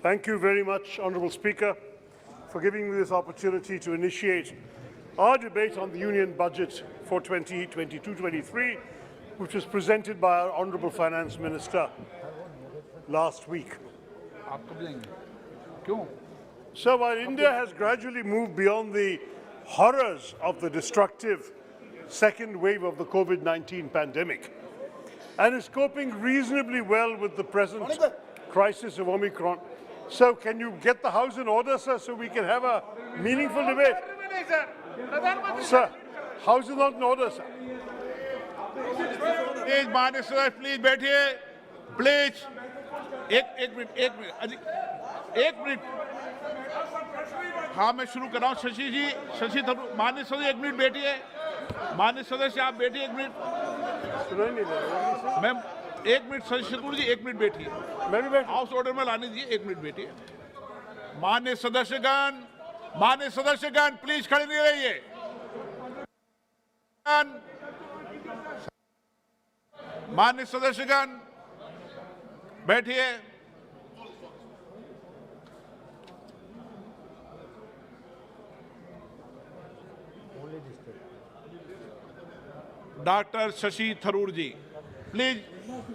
Thank you very much, Honourable Speaker, for giving me this opportunity to initiate our debate on the Union Budget for 2022-23, which was presented by our Honourable Finance Minister last week. So while India has gradually moved beyond the horrors of the destructive second wave of the COVID-19 pandemic and is coping reasonably well with the present crisis of Omicron, so can you get the House in order, sir, so we can have a meaningful debate? Sir, House is not in order, sir. Please, Minister, please बैठिए, please. एक minute. हाँ, मैं शुरू कर रहा हूँ. शशि जी, शशि थरूर, माननीय सदस्य 1 मिनट बैठिए. माननीय सदस्य आप बैठिए 1 minute. Ma'am 1 minute Shashi Tharoor ji 1 minute बैठिए. मैं भी बैठ. हाउस ऑर्डर में लाने दीजिए 1 मिनट बैठिए. माननीय सदस्यगण प्लीज खड़े नहीं रहिए. माननीय सदस्यगण बैठिए. Doctor Shashi Tharoor ji, please.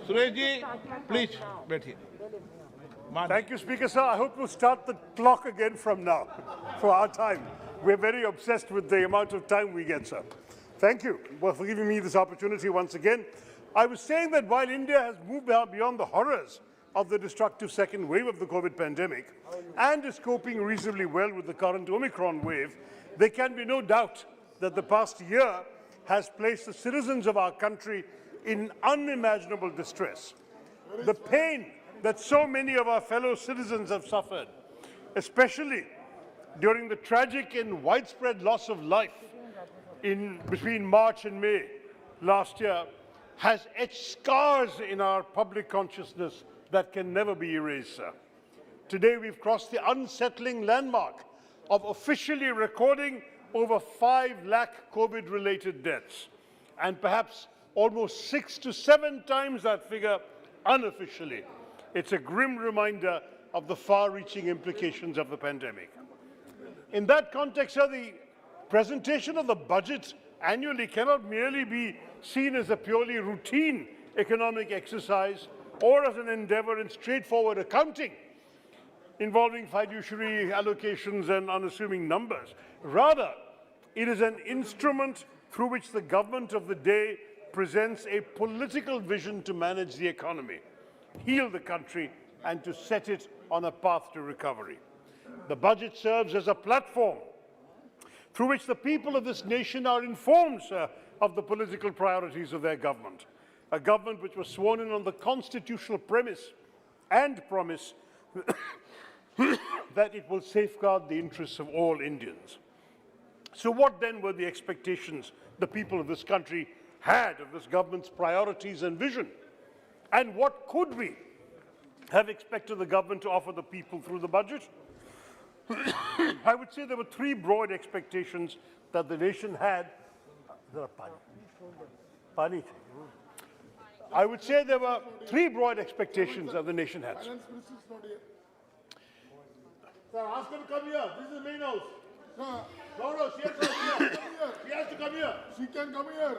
Suresh ji, please बैठिए. Thank you, Speaker, sir. I hope we'll start the clock again from now for our time. We're very obsessed with the amount of time we get, sir. Thank you for giving me this opportunity once again. I was saying that while India has moved beyond the horrors of the destructive second wave of the COVID pandemic and is coping reasonably well with the current Omicron wave, there can be no doubt that the past year has placed the citizens of our country in unimaginable distress. The pain that so many of our fellow citizens have suffered, especially during the tragic and widespread loss of life between March and May last year, has etched scars in our public consciousness that can never be erased, sir. Today we've crossed the unsettling landmark of officially recording over 5 lakh COVID-related deaths, and perhaps almost 6 to 7 times that figure unofficially. It's a grim reminder of the far-reaching implications of the pandemic. In that context, sir, the presentation of the budget annually cannot merely be seen as a purely routine economic exercise or as an endeavor in straightforward accounting involving fiduciary allocations and unassuming numbers. Rather, it is an instrument through which the government of the day presents a political vision to manage the economy, heal the country, and to set it on a path to recovery. The budget serves as a platform through which the people of this nation are informed, sir, of the political priorities of their government, a government which was sworn in on the constitutional premise and promise that it will safeguard the interests of all Indians. So what then were the expectations the people of this country had of this government's priorities and vision? And what could we have expected the government to offer the people through the budget? I would say there were 3 broad expectations that the nation had. I would say there were 3 broad expectations that the nation had. Sir, ask him to come here. This is the main house. No, she has to come here. She has to come here. She can come here.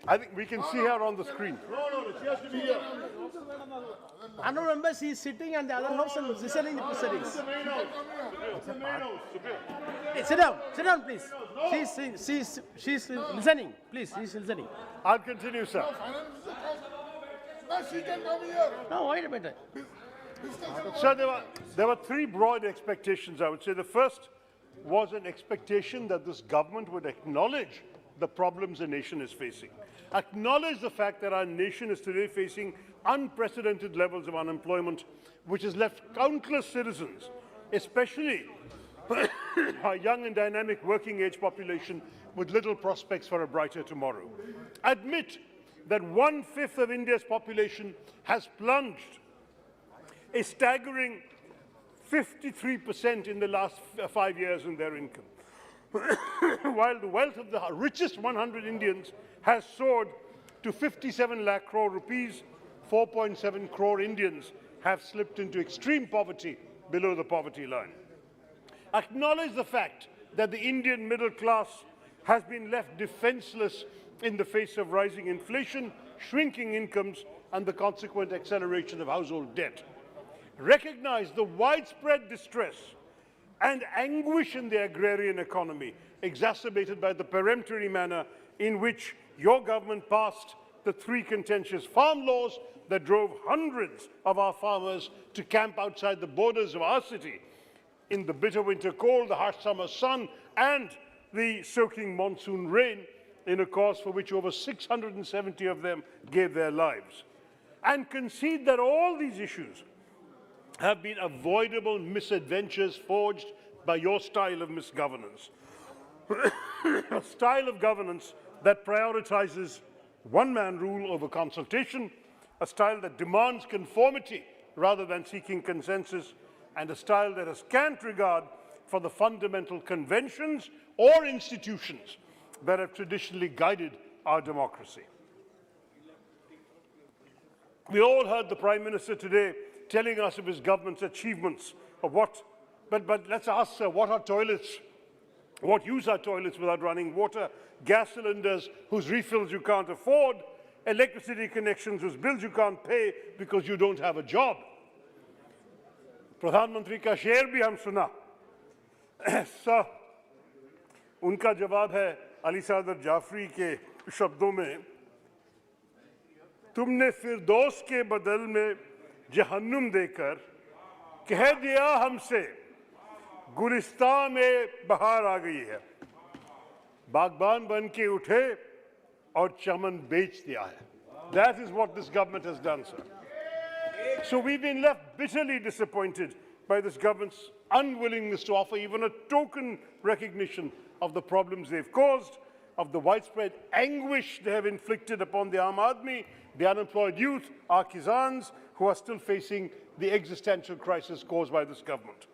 I think we can see her on the screen. No, she has to be here. Honourable members, he is sitting and the other house and listening to proceedings. It's the main house. It's the main house. Hey, sit down, please. She's listening. Please, she's listening. I'll continue, sir. No, she can come here. No, wait a minute. Sir, there were 3 broad expectations, I would say. The first was an expectation that this government would acknowledge the problems the nation is facing. Acknowledge the fact that our nation is today facing unprecedented levels of unemployment, which has left countless citizens, especially our young and dynamic working-age population, with little prospects for a brighter tomorrow. Admit that 1/5 of India's population has plunged a staggering 53% in the last 5 years in their income, while the wealth of the richest 100 Indians has soared to 57 lakh crore rupees. 4.7 crore Indians have slipped into extreme poverty below the poverty line. Acknowledge the fact that the Indian middle class has been left defenseless in the face of rising inflation, shrinking incomes, and the consequent acceleration of household debt. Recognize the widespread distress and anguish in the agrarian economy, exacerbated by the peremptory manner in which your government passed the 3 contentious farm laws that drove hundreds of our farmers to camp outside the borders of our city in the bitter winter cold, the harsh summer sun, and the soaking monsoon rain, in a cause for which over 670 of them gave their lives. And concede that all these issues have been avoidable misadventures forged by your style of misgovernance. A style of governance that prioritizes one-man rule over consultation, a style that demands conformity rather than seeking consensus, and a style that has scant regard for the fundamental conventions or institutions that have traditionally guided our democracy. We all heard the Prime Minister today telling us of his government's achievements of what, but let's ask, sir, what are toilets? What use are toilets without running water? Gas cylinders whose refills you can't afford? Electricity connections whose bills you can't pay because you don't have a job? प्रधानमंत्री का शेर भी हम सुना। उनका जवाब है अली सादर जाफरी के शब्दों में, तुमने फिरदौस के बदल में जहन्नुम देकर कह दिया हमसे गुलिस्तां में बहार आ गई है, बागबान बन के उठे और चमन बेच दिया है. That is what this government has done, sir. So we've been left bitterly disappointed by this government's unwillingness to offer even a token recognition of the problems they've caused, of the widespread anguish they have inflicted upon the Aam Aadmi, the unemployed youth, our Kisans, who are still facing the existential crisis caused by this government.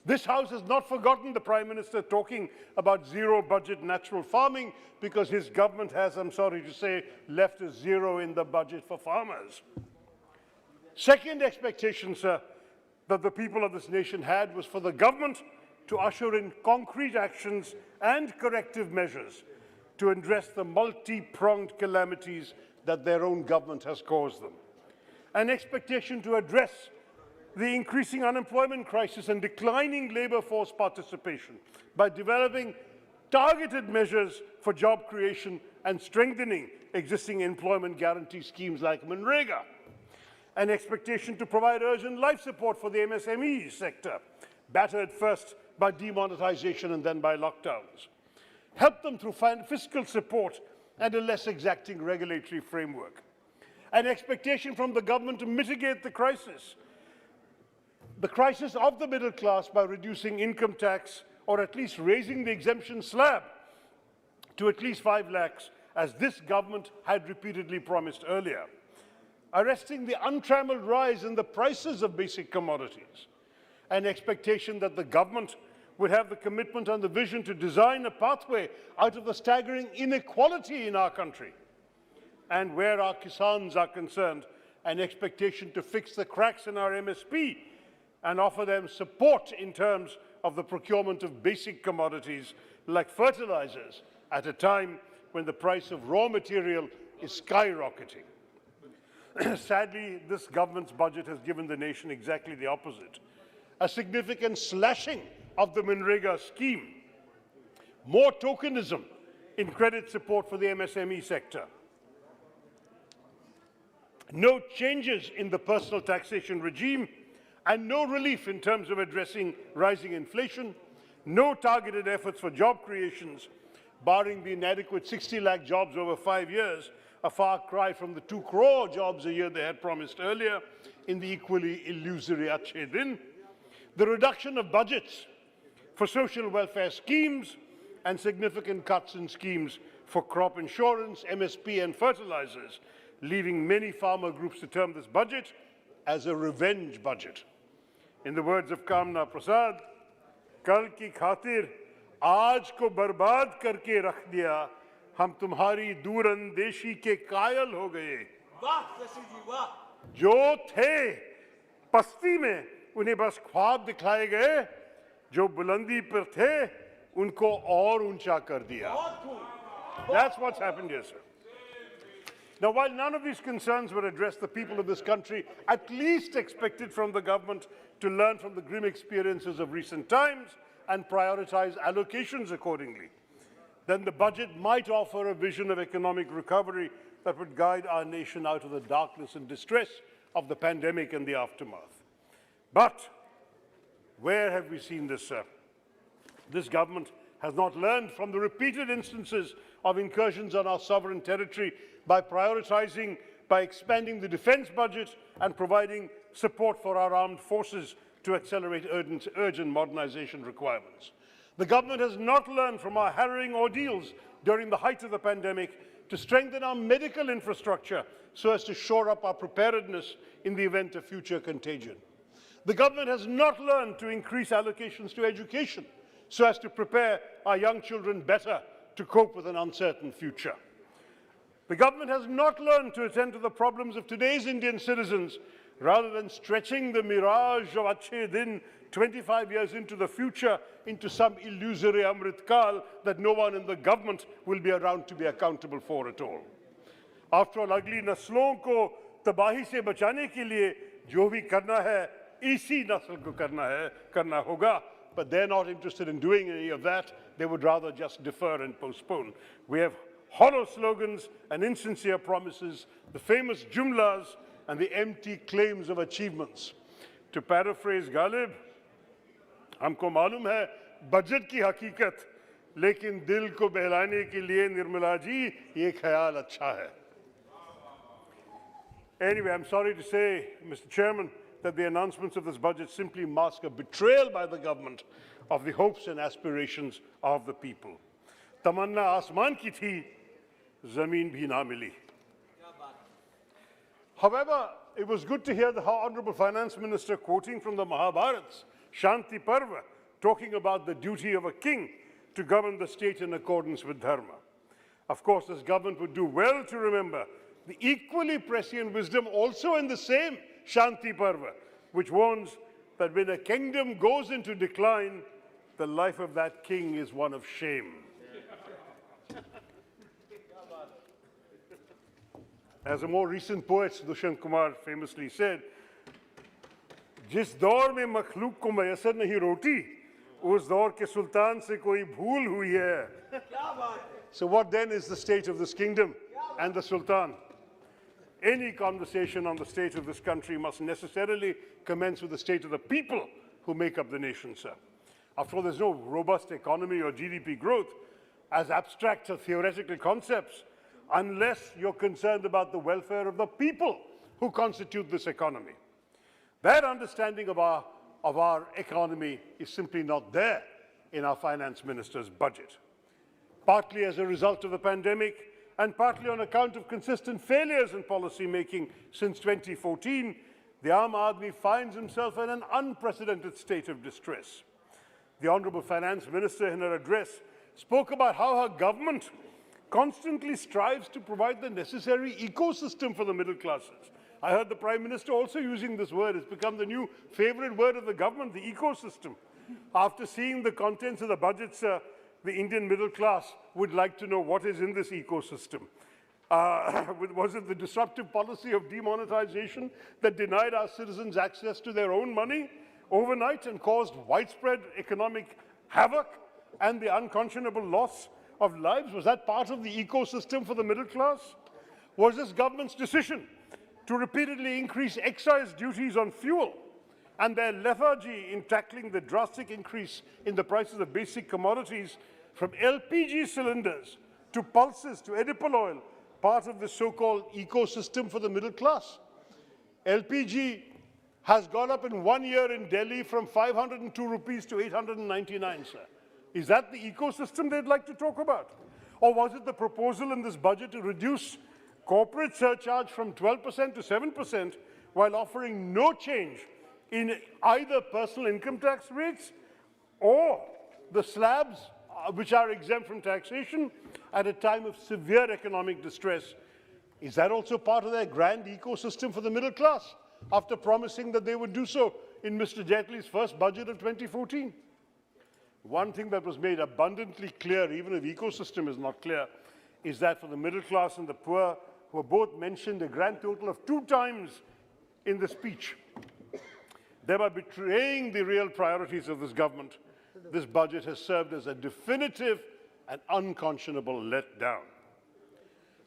This House has not forgotten the Prime Minister talking about zero-budget natural farming because his government has, I'm sorry to say, left a zero in the budget for farmers. Second expectation, sir, that the people of this nation had was for the government to usher in concrete actions and corrective measures to address the multi-pronged calamities that their own government has caused them. An expectation to address the increasing unemployment crisis and declining labor force participation by developing targeted measures for job creation and strengthening existing employment guarantee schemes like Manrega. An expectation to provide urgent life support for the MSME sector, battered first by demonetization and then by lockdowns. Help them through fiscal support and a less exacting regulatory framework. An expectation from the government to mitigate the crisis of the middle class by reducing income tax or at least raising the exemption slab to at least 5 lakhs, as this government had repeatedly promised earlier. Arresting the untrammeled rise in the prices of basic commodities. An expectation that the government would have the commitment and the vision to design a pathway out of the staggering inequality in our country. And where our Kisans are concerned, an expectation to fix the cracks in our MSP and offer them support in terms of the procurement of basic commodities like fertilizers at a time when the price of raw material is skyrocketing. Sadly, this government's budget has given the nation exactly the opposite. A significant slashing of the Manrega scheme, more tokenism in credit support for the MSME sector, no changes in the personal taxation regime, and no relief in terms of addressing rising inflation, no targeted efforts for job creations, barring the inadequate 60 lakh jobs over 5 years, a far cry from the 2 crore jobs a year they had promised earlier in the equally illusory Achhe Din, the reduction of budgets for social welfare schemes and significant cuts in schemes for crop insurance, MSP and fertilizers, leaving many farmer groups to term this budget as a revenge budget. In the words of Kamna Prasad, "Kal ki khatir aaj ko barbad karke rakh diya, हम तुम्हारी दूरंदेशी के कायल हो गए, जो थे पस्ती में उन्हें बस ख्वाब दिखाए गए जो बुलंदी पर थे उनको और ऊंचा कर दिया. That's what's happened here, sir. Now, while none of these concerns were addressed, the people of this country at least expected from the government to learn from the grim experiences of recent times and prioritize allocations accordingly. Then the budget might offer a vision of economic recovery that would guide our nation out of the darkness and distress of the pandemic and the aftermath. But where have we seen this, sir? This government has not learned from the repeated instances of incursions on our sovereign territory by prioritizing, by expanding the defense budget and providing support for our armed forces to accelerate urgent modernization requirements. The government has not learned from our harrowing ordeals during the height of the pandemic to strengthen our medical infrastructure so as to shore up our preparedness in the event of future contagion. The government has not learned to increase allocations to education so as to prepare our young children better to cope with an uncertain future. The government has not learned to attend to the problems of today's Indian citizens rather than stretching the mirage of Achhe Din 25 years into the future into some illusory Amrit Kal that no one in the government will be around to be accountable for at all. After all, अगली नस्लों को तबाही से बचाने के लिए जो भी करना है इसी नस्ल को करना होगा. But they're not interested in doing any of that. They would rather just defer and postpone. We have hollow slogans and insincere promises, the famous jumlas and the empty claims of achievements. To paraphrase Ghalib, हमको मालूम है budget की हकीकत, लेकिन दिल को बहलाने के लिए निर्मला जी ये ख्याल अच्छा है. Anyway, I'm sorry to say, Mr. Chairman, that the announcements of this budget simply mask a betrayal by the government of the hopes and aspirations of the people. Tamanna asman ki thi, zameen bhi na mili. However, it was good to hear the Honorable Finance Minister quoting from the Mahabharat's Shanti Parva, talking about the duty of a king to govern the state in accordance with dharma. Of course, this government would do well to remember the equally prescient wisdom also in the same Shanti Parva, which warns that when a kingdom goes into decline, the life of that king is one of shame. As a more recent poet, Dushyant Kumar famously said, जिस दौर में मखलूक को मैसर नहीं रोटी, उस दौर के सुल्तान से कोई भूल हुई है. So what then is the state of this kingdom and the sultan? Any conversation on the state of this country must necessarily commence with the state of the people who make up the nation, sir. After all, there's no robust economy or GDP growth as abstract or theoretical concepts unless you're concerned about the welfare of the people who constitute this economy. That understanding of our economy is simply not there in our finance minister's budget. Partly as a result of the pandemic, and partly on account of consistent failures in policy making since 2014, the Aam Aadmi finds himself in an unprecedented state of distress. The Honorable Finance Minister in her address spoke about how her government constantly strives to provide the necessary ecosystem for the middle classes. I heard the Prime Minister also using this word. It's become the new favorite word of the government, the ecosystem. After seeing the contents of the budget, sir, the Indian middle class would like to know what is in this ecosystem. Was it the disruptive policy of demonetization that denied our citizens access to their own money overnight and caused widespread economic havoc and the unconscionable loss of lives? Was that part of the ecosystem for the middle class? Was this government's decision to repeatedly increase excise duties on fuel and their lethargy in tackling the drastic increase in the prices of basic commodities from LPG cylinders to pulses to edible oil, part of the so-called ecosystem for the middle class? LPG has gone up in 1 year in Delhi from 502 rupees to 899, sir. Is that the ecosystem they'd like to talk about? Or was it the proposal in this budget to reduce corporate surcharge from 12% to 7% while offering no change in either personal income tax rates or the slabs which are exempt from taxation at a time of severe economic distress? Is that also part of their grand ecosystem for the middle class after promising that they would do so in Mr. Jaitley's first budget of 2014. One thing that was made abundantly clear, even if the ecosystem is not clear, is that for the middle class and the poor, who are both mentioned a grand total of 2 times in the speech, thereby betraying the real priorities of this government, this budget has served as a definitive and unconscionable letdown.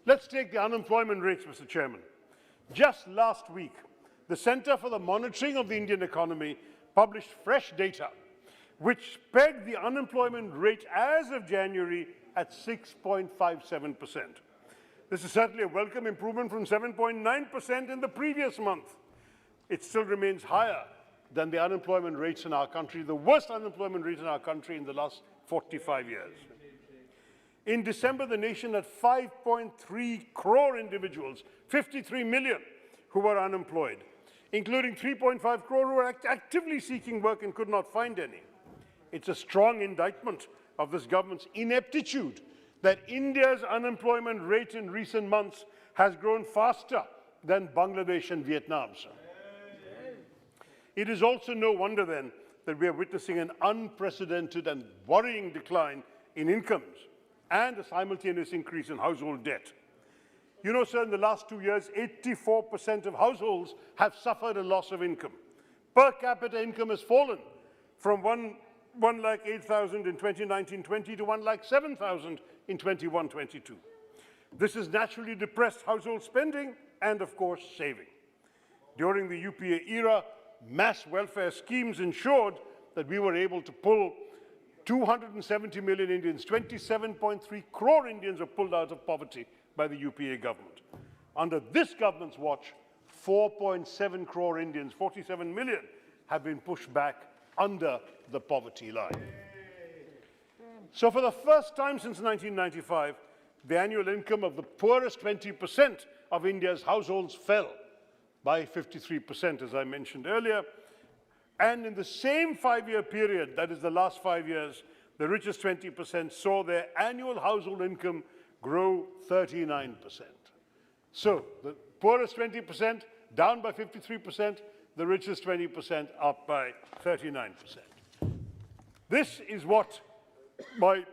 Let's take the unemployment rates, Mr. Chairman. Just last week, the Centre for the Monitoring of the Indian Economy published fresh data which pegged the unemployment rate as of January at 6.57%. This is certainly a welcome improvement from 7.9% in the previous month. It still remains higher than the unemployment rates in our country, the worst unemployment rate in our country in the last 45 years. In December, the nation had 5.3 crore individuals, 53 million, who were unemployed, including 3.5 crore who were actively seeking work and could not find any. It's a strong indictment of this government's ineptitude that India's unemployment rate in recent months has grown faster than Bangladesh and Vietnam, sir. It is also no wonder then that we are witnessing an unprecedented and worrying decline in incomes and a simultaneous increase in household debt. You know, sir, in the last 2 years, 84% of households have suffered a loss of income. Per capita income has fallen from 1,08,000 in 2019-20 to 1,07,000 in 21-22. This has naturally depressed household spending and, of course, saving. During the UPA era, mass welfare schemes ensured that we were able to pull 270 million Indians, 27.3 crore Indians were pulled out of poverty by the UPA government. Under this government's watch, 4.7 crore Indians, 47 million, have been pushed back under the poverty line. So for the first time since 1995, the annual income of the poorest 20% of India's households fell by 53%, as I mentioned earlier. And in the same 5-year period, that is the last 5 years, the richest 20% saw their annual household income grow 39%. So the poorest 20% down by 53%, the richest 20% up by 39%. This is what my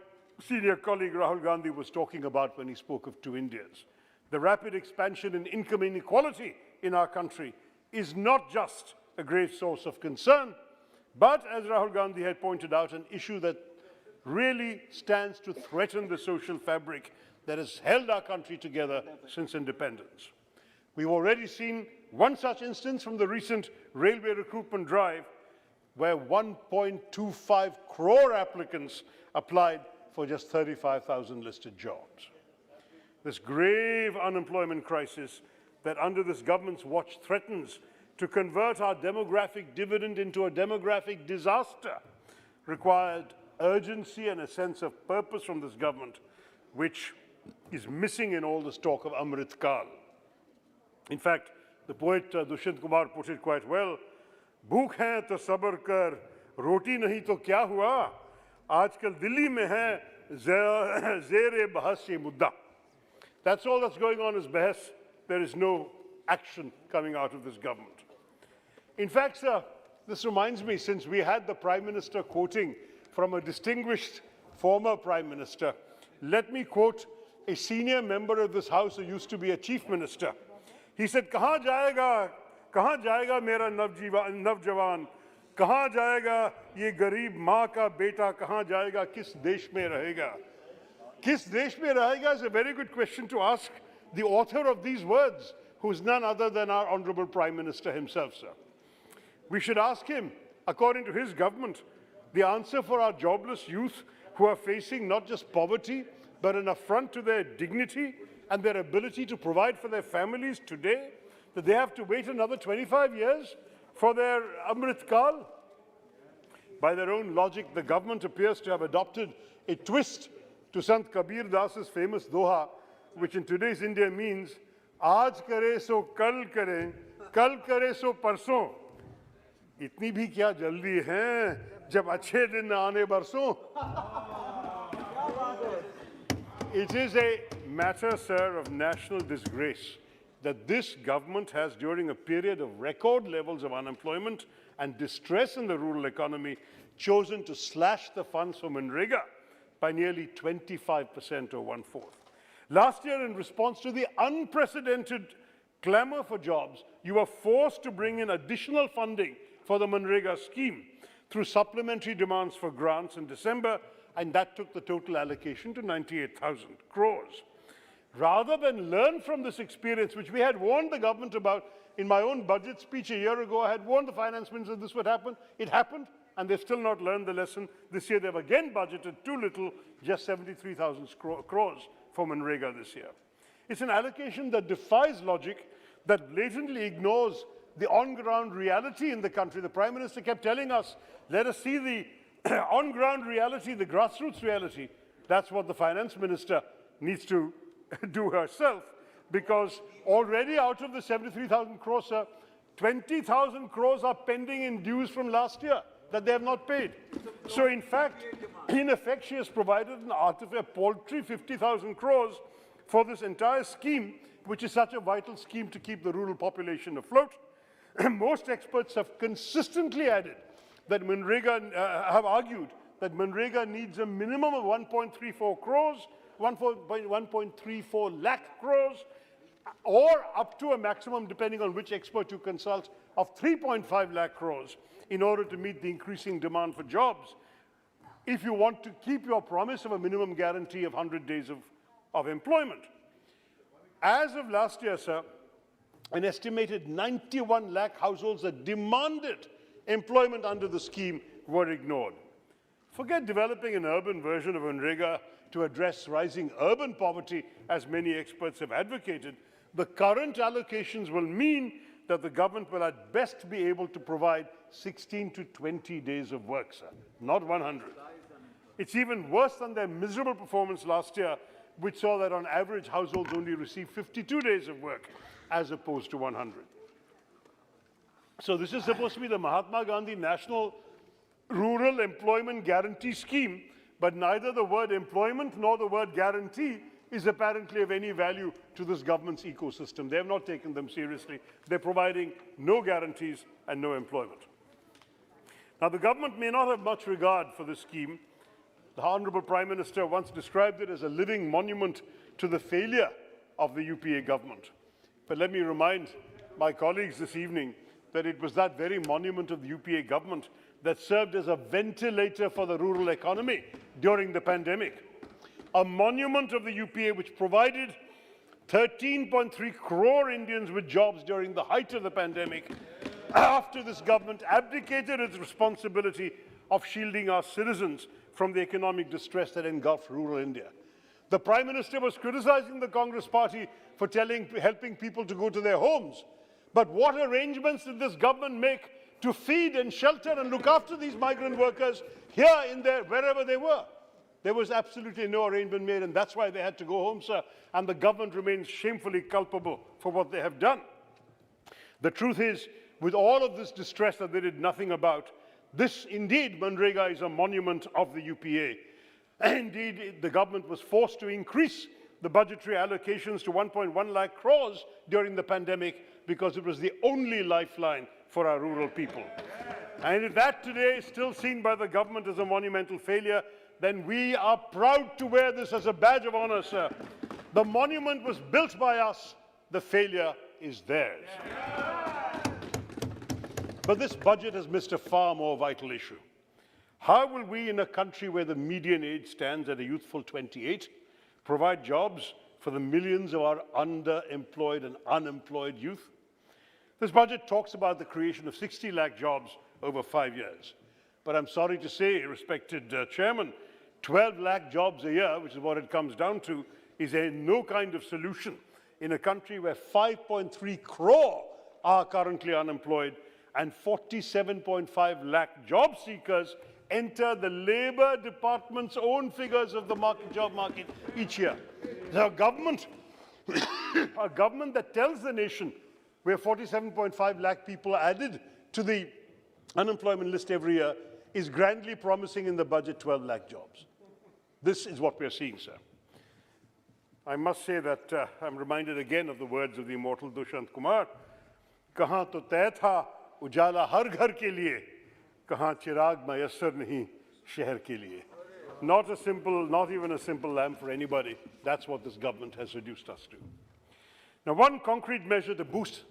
senior colleague Rahul Gandhi was talking about when he spoke of 2 Indias. The rapid expansion in income inequality in our country is not just a grave source of concern, but, as Rahul Gandhi had pointed out, an issue that really stands to threaten the social fabric that has held our country together since independence. We've already seen one such instance from the recent railway recruitment drive, where 1.25 crore applicants applied for just 35,000 listed jobs. This grave unemployment crisis that under this government's watch threatens to convert our demographic dividend into a demographic disaster required urgency and a sense of purpose from this government, which is missing in all this talk of Amrit Kal. In fact, the poet Dushyant Kumar put it quite well. Bhukh hai to sabr kar, roti nahi to kya hua? Aajkal Delhi mein hai zere bahas ye mudda. That's all that's going on is bahas. There is no action coming out of this government. In fact, sir, this reminds me, since we had the Prime Minister quoting from a distinguished former Prime Minister, let me quote a senior member of this House who used to be a Chief Minister. He said, kahan jayega mera navjawan, kahan jayega ye garib maa ka beta, kahan jayega, kis desh mein rahega? Kis desh mein rahega is a very good question to ask the author of these words, who is none other than our Honorable Prime Minister himself, sir. We should ask him, according to his government, the answer for our jobless youth who are facing not just poverty, but an affront to their dignity and their ability to provide for their families today, that they have to wait another 25 years for their Amrit Kal. By their own logic, the government appears to have adopted a twist to Sant Kabir Das's famous Doha, which in today's India means, Aaj kare so kal kare so parson. Itni bhi kya jaldi hai, jab achhe din aane barson. It is a matter, sir, of national disgrace that this government has, during a period of record levels of unemployment and distress in the rural economy, chosen to slash the funds for Manrega by nearly 25% or one-fourth. Last year, in response to the unprecedented clamor for jobs, you were forced to bring in additional funding for the Manrega scheme through supplementary demands for grants in December, and that took the total allocation to 98,000 crores. Rather than learn from this experience, which we had warned the government about in my own budget speech a year ago, I had warned the finance minister this would happen. It happened, and they've still not learned the lesson. This year, they've again budgeted too little, just 73,000 crores for Manrega this year. It's an allocation that defies logic, that blatantly ignores the on-ground reality in the country. The Prime Minister kept telling us, let us see the on-ground reality, the grassroots reality. That's what the Finance Minister needs to do herself, because already out of the 73,000 crores, 20,000 crores are pending in dues from last year that they have not paid. So in effect, she has provided an artificial, paltry 50,000 crores for this entire scheme, which is such a vital scheme to keep the rural population afloat. Most experts have consistently added that have argued that Manrega needs a minimum of 1.34 crores, 1.34 lakh crores, or up to a maximum, depending on which expert you consult, of 3.5 lakh crores in order to meet the increasing demand for jobs, if you want to keep your promise of a minimum guarantee of 100 days of employment. As of last year, sir, an estimated 91 lakh households that demanded employment under the scheme were ignored. Forget developing an urban version of Manrega to address rising urban poverty, as many experts have advocated. The current allocations will mean that the government will at best be able to provide 16 to 20 days of work, sir, not 100. It's even worse than their miserable performance last year, which saw that on average households only receive 52 days of work as opposed to 100. So this is supposed to be the Mahatma Gandhi National Rural Employment Guarantee Scheme, but neither the word employment nor the word guarantee is apparently of any value to this government's ecosystem. They have not taken them seriously. They're providing no guarantees and no employment. Now, the government may not have much regard for this scheme. The Honourable Prime Minister once described it as a living monument to the failure of the UPA government. But let me remind my colleagues this evening that it was that very monument of the UPA government that served as a ventilator for the rural economy during the pandemic. A monument of the UPA which provided 13.3 crore Indians with jobs during the height of the pandemic, after this government abdicated its responsibility of shielding our citizens from the economic distress that engulfed rural India. The Prime Minister was criticizing the Congress Party for helping people to go to their homes. But what arrangements did this government make to feed and shelter and look after these migrant workers here, in there, wherever they were? There was absolutely no arrangement made, and that's why they had to go home, sir. And the government remains shamefully culpable for what they have done. The truth is, with all of this distress that they did nothing about, this indeed, Manrega, is a monument of the UPA. Indeed, the government was forced to increase the budgetary allocations to 1.1 lakh crores during the pandemic because it was the only lifeline for our rural people. And if that today is still seen by the government as a monumental failure, then we are proud to wear this as a badge of honor, sir. The monument was built by us. The failure is theirs. But this budget has missed a far more vital issue. How will we, in a country where the median age stands at a youthful 28, provide jobs for the millions of our underemployed and unemployed youth? This budget talks about the creation of 60 lakh jobs over 5 years. But I'm sorry to say, respected Chairman, 12 lakh jobs a year, which is what it comes down to, is no kind of solution in a country where 5.3 crore are currently unemployed and 47.5 lakh job seekers enter the Labour Department's own figures of the job market each year. A government that tells the nation where 47.5 lakh people are added to the unemployment list every year is grandly promising in the budget 12 lakh jobs. This is what we're seeing, sir. I must say that I'm reminded again of the words of the immortal Dushant Kumar. Kahan to तय था उजाला हर घर के लिए, कहाँ चिराग मयस्सर नहीं शहर के लिए. Not even a simple lamp for anybody. That's what this government has reduced us to. Now, one concrete measure to boost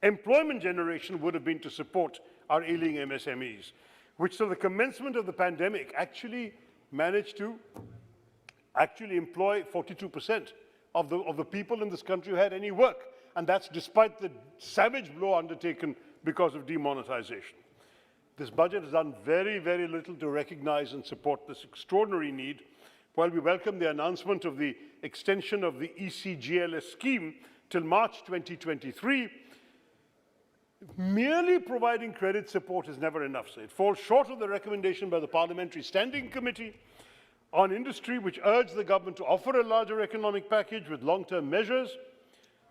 employment generation would have been to support our ailing MSMEs, which till the commencement of the pandemic actually managed to employ 42% of the people in this country who had any work. And that's despite the savage blow undertaken because of demonetization. This budget has done very, very little to recognize and support this extraordinary need. While we welcome the announcement of the extension of the ECGLS scheme till March 2023, merely providing credit support is never enough. So it falls short of the recommendation by the Parliamentary Standing Committee on Industry, which urged the government to offer a larger economic package with long-term measures.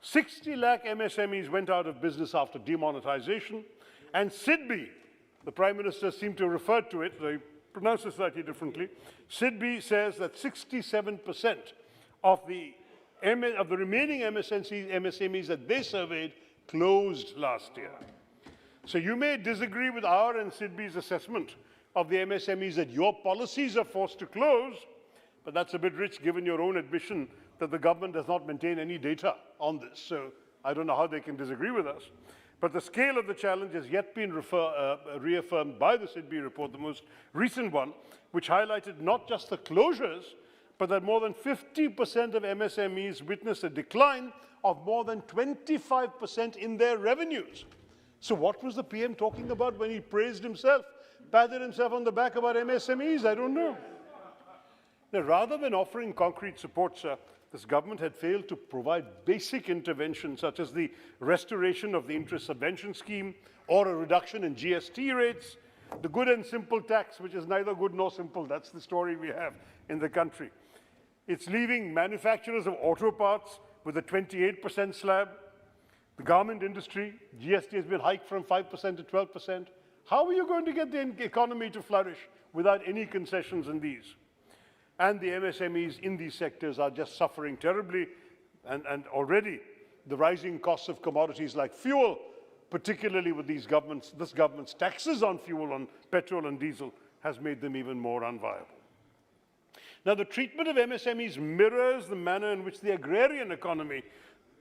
60 lakh MSMEs went out of business after demonetization, and SIDBI, the Prime Minister seemed to refer to it, they pronounce it slightly differently. SIDBI says that 67% of the remaining MSMEs that they surveyed closed last year. So you may disagree with our and SIDBI's assessment of the MSMEs that your policies are forced to close, but that's a bit rich given your own admission that the government does not maintain any data on this. So I don't know how they can disagree with us. But the scale of the challenge has yet been reaffirmed by the SIDBI report, the most recent one, which highlighted not just the closures, but that more than 50% of MSMEs witnessed a decline of more than 25% in their revenues. So what was the PM talking about when he praised himself, patted himself on the back about MSMEs? I don't know. Now, rather than offering concrete support, sir, this government had failed to provide basic interventions such as the restoration of the interest subvention scheme or a reduction in GST rates, the good and simple tax, which is neither good nor simple. That's the story we have in the country. It's leaving manufacturers of auto parts with a 28% slab. The garment industry, GST has been hiked from 5% to 12%. How are you going to get the economy to flourish without any concessions in these? And the MSMEs in these sectors are just suffering terribly, and already the rising costs of commodities like fuel, particularly with this government's taxes on fuel, on petrol and diesel, has made them even more unviable. Now, the treatment of MSMEs mirrors the manner in which the agrarian economy,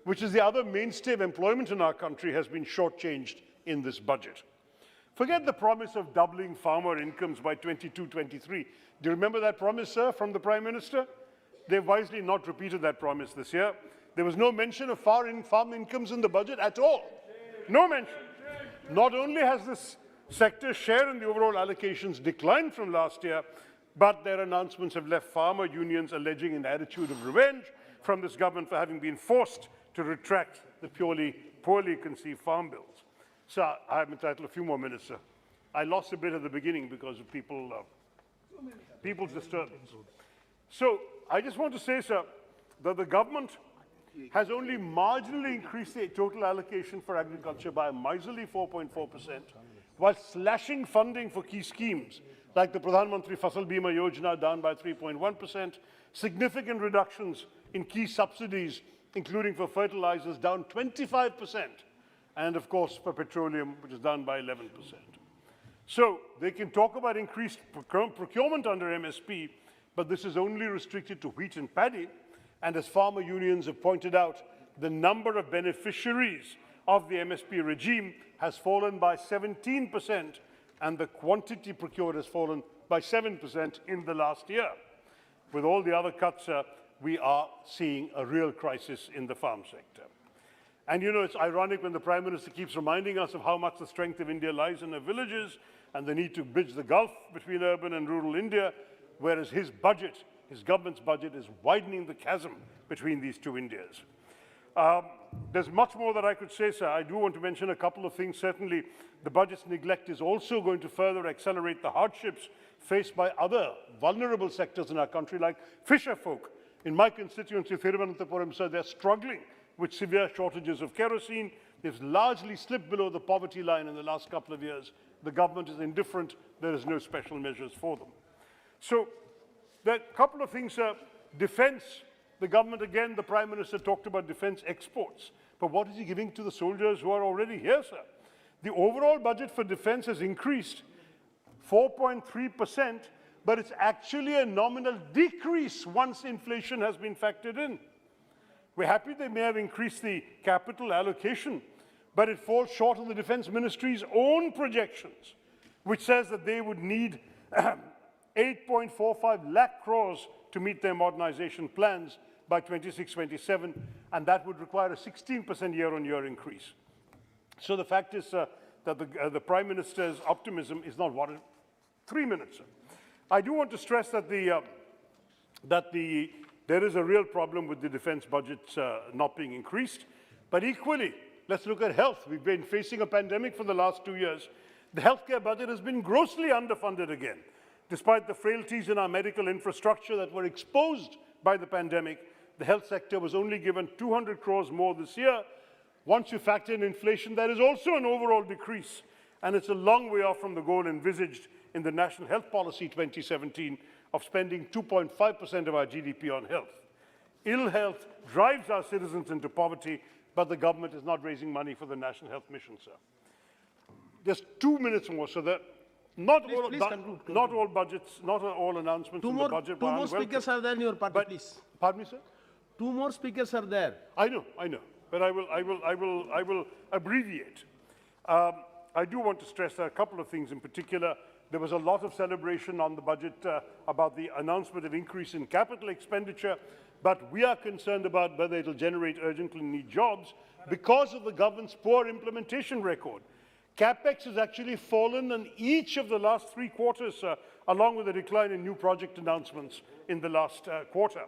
which is the other mainstay of employment in our country, has been shortchanged in this budget. Forget the promise of doubling farmer incomes by 22-23. Do you remember that promise, sir, from the Prime Minister? They've wisely not repeated that promise this year. There was no mention of farm incomes in the budget at all. No mention. Not only has this sector's share in the overall allocations declined from last year, but their announcements have left farmer unions alleging an attitude of revenge from this government for having been forced to retract the poorly conceived farm bills. Sir, I'm entitled to a few more minutes, sir. I lost a bit at the beginning because of people's disturbance. So I just want to say, sir, that the government has only marginally increased the total allocation for agriculture by a miserly 4.4%, while slashing funding for key schemes like the Pradhan Mantri Fasal Bima Yojana down by 3.1%, significant reductions in key subsidies, including for fertilizers, down 25%, and of course for petroleum, which is down by 11%. So they can talk about increased procurement under MSP, but this is only restricted to wheat and paddy. And as farmer unions have pointed out, the number of beneficiaries of the MSP regime has fallen by 17%, and the quantity procured has fallen by 7% in the last year. With all the other cuts, we are seeing a real crisis in the farm sector. And you know, it's ironic when the Prime Minister keeps reminding us of how much the strength of India lies in the villages and the need to bridge the gulf between urban and rural India, whereas his government's budget is widening the chasm between these two Indias. There's much more that I could say, sir. I do want to mention a couple of things. Certainly, the budget's neglect is also going to further accelerate the hardships faced by other vulnerable sectors in our country, like fisher folk. In my constituency, Thiruvananthapuram, sir, they're struggling with severe shortages of kerosene. They've largely slipped below the poverty line in the last couple of years. The government is indifferent. There is no special measures for them. So there are a couple of things, sir. Defense The government, again, the Prime Minister talked about defense exports. But what is he giving to the soldiers who are already here, sir? The overall budget for defense has increased 4.3%, but it's actually a nominal decrease once inflation has been factored in. We're happy they may have increased the capital allocation, but it falls short of the Defense Ministry's own projections, which says that they would need 8.45 lakh crores to meet their modernization plans by 26-27, and that would require a 16% year-on-year increase. So the fact is that the Prime Minister's optimism is not warranted. 3 minutes, sir. I do want to stress that there is a real problem with the defense budgets not being increased, but equally, let's look at health. We've been facing a pandemic for the last 2 years. The healthcare budget has been grossly underfunded again. Despite the frailties in our medical infrastructure that were exposed by the pandemic, the health sector was only given 200 crores more this year. Once you factor in inflation, there is also an overall decrease, and it's a long way off from the goal envisaged in the National Health Policy 2017 of spending 2.5% of our GDP on health. Ill health drives our citizens into poverty, but the government is not raising money for the National Health Mission, sir. Just 2 minutes more, so that not all budgets, not all announcements in the budget. Two more speakers are there in your party, please. Pardon me, sir? 2 more speakers are there. I know, but I will abbreviate. I do want to stress a couple of things in particular. There was a lot of celebration on the budget about the announcement of increase in capital expenditure, but we are concerned about whether it will generate urgently needed jobs because of the government's poor implementation record. CapEx has actually fallen in each of the last 3 quarters, along with a decline in new project announcements in the last quarter.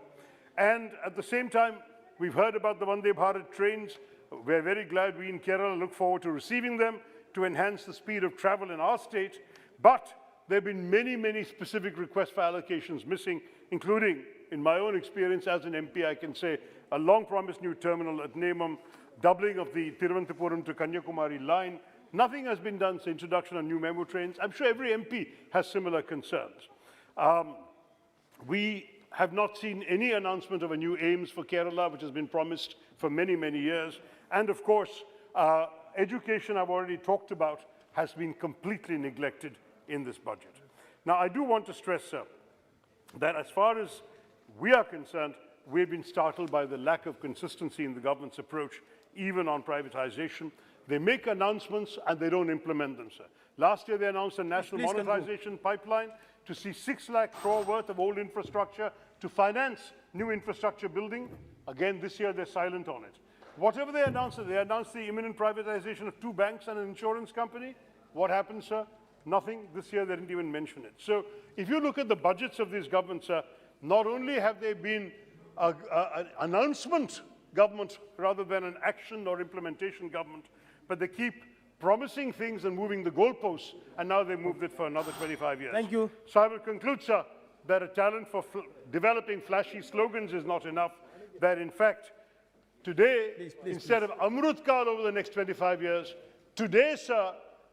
And at the same time, we've heard about the Vande Bharat trains. We're very glad we in Kerala look forward to receiving them to enhance the speed of travel in our state. But there have been many, many specific requests for allocations missing, including, in my own experience as an MP, I can say, a long-promised new terminal at Nemam, doubling of the Thiruvananthapuram to Kanyakumari line. Nothing has been done since introduction of new memo trains. I'm sure every MP has similar concerns. We have not seen any announcement of a new aims for Kerala, which has been promised for many, many years. And of course, education I've already talked about has been completely neglected in this budget. Now, I do want to stress, sir, that as far as we are concerned, we've been startled by the lack of consistency in the government's approach, even on privatization. They make announcements and they don't implement them, sir. Last year, they announced a national monetization pipeline to see 6 lakh crore worth of old infrastructure to finance new infrastructure building. Again, this year, they're silent on it. Whatever they announced the imminent privatization of 2 banks and an insurance company. What happened, sir? Nothing. This year, they didn't even mention it. So if you look at the budgets of these governments, sir, not only have they been an announcement government rather than an action or implementation government, but they keep promising things and moving the goalposts, and now they moved it for another 25 years. Thank you. So I will conclude, sir, that a talent for developing flashy slogans is not enough, that in fact, today, instead of Amrut Kal over the next 25 years, today, sir,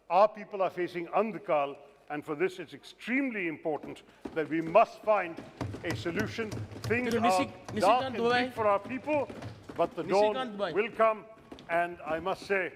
our people are facing Andhkal, and for this it's extremely important that we must find a solution. Things are dark and bleak for our people, but the dawn will come, and I must say,